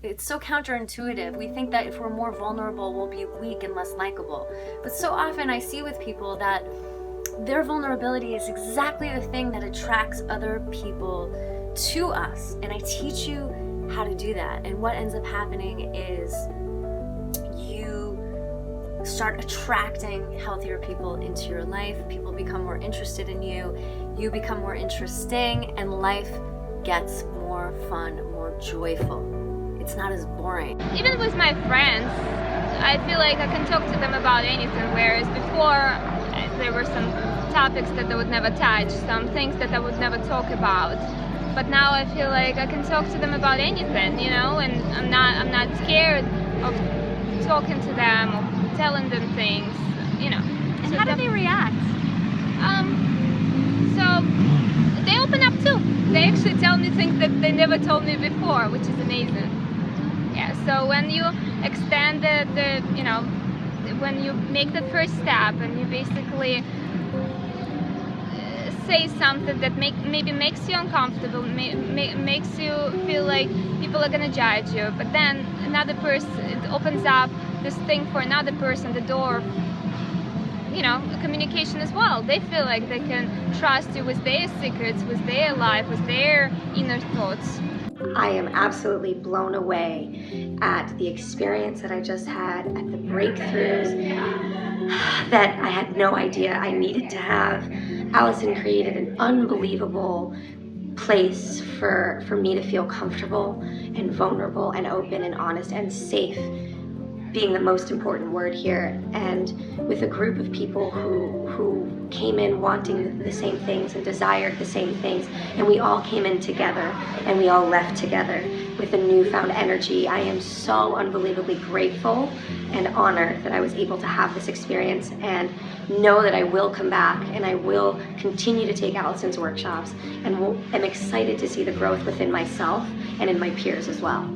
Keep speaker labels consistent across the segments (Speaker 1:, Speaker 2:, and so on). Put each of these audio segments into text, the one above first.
Speaker 1: It's so counterintuitive. We think that if we're more vulnerable, we'll be weak and less likable. But so often I see with people that their vulnerability is exactly the thing that attracts other people to us. And I teach you how to do that. And what ends up happening is you start attracting healthier people into your life. People become more interested in you. You become more interesting, and life gets more fun, more joyful. It's not as boring.
Speaker 2: Even with my friends, I feel like I can talk to them about anything, whereas before there were some topics that I would never touch, some things that I would never talk about. But now I feel like I can talk to them about anything, you know, and I'm not scared of talking to them or telling them things, you know.
Speaker 1: And how do they react?
Speaker 2: So they open up too. They actually tell me things that they never told me before, which is amazing. Yeah, so when you extend you know, when you make the first step and you basically say something that maybe makes you uncomfortable, makes you feel like people are gonna judge you, but then another person, it opens up this thing for another person, the door, you know, communication as well. They feel like they can trust you with their secrets, with their life, with their inner thoughts.
Speaker 3: I am absolutely blown away at the experience that I just had, at the breakthroughs that I had no idea I needed to have. Allison created an unbelievable place for me to feel comfortable and vulnerable and open and honest and safe, being the most important word here, and with a group of people who came in wanting the same things and desired the same things, and we all came in together and we all left together with a newfound energy. I am so unbelievably grateful and honored that I was able to have this experience, and know that I will come back and I will continue to take Allison's workshops, and am excited to see the growth within myself and in my peers as well.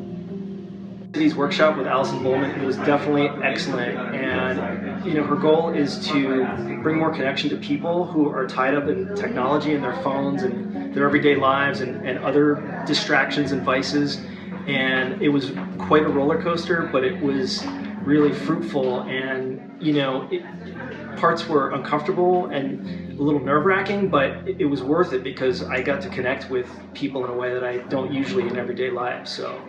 Speaker 4: Today's workshop with Allison Bowman was definitely excellent, and you know, her goal is to bring more connection to people who are tied up in technology and their phones and their everyday lives and other distractions and vices. And it was quite a roller coaster, but it was really fruitful, and you know, parts were uncomfortable and a little nerve-wracking, but it was worth it because I got to connect with people in a way that I don't usually in everyday life. So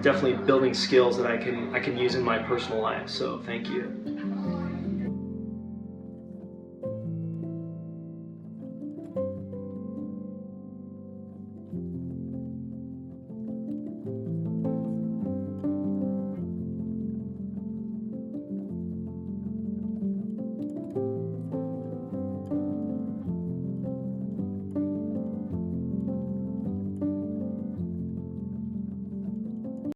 Speaker 4: definitely building skills that I can use in my personal life. So thank you.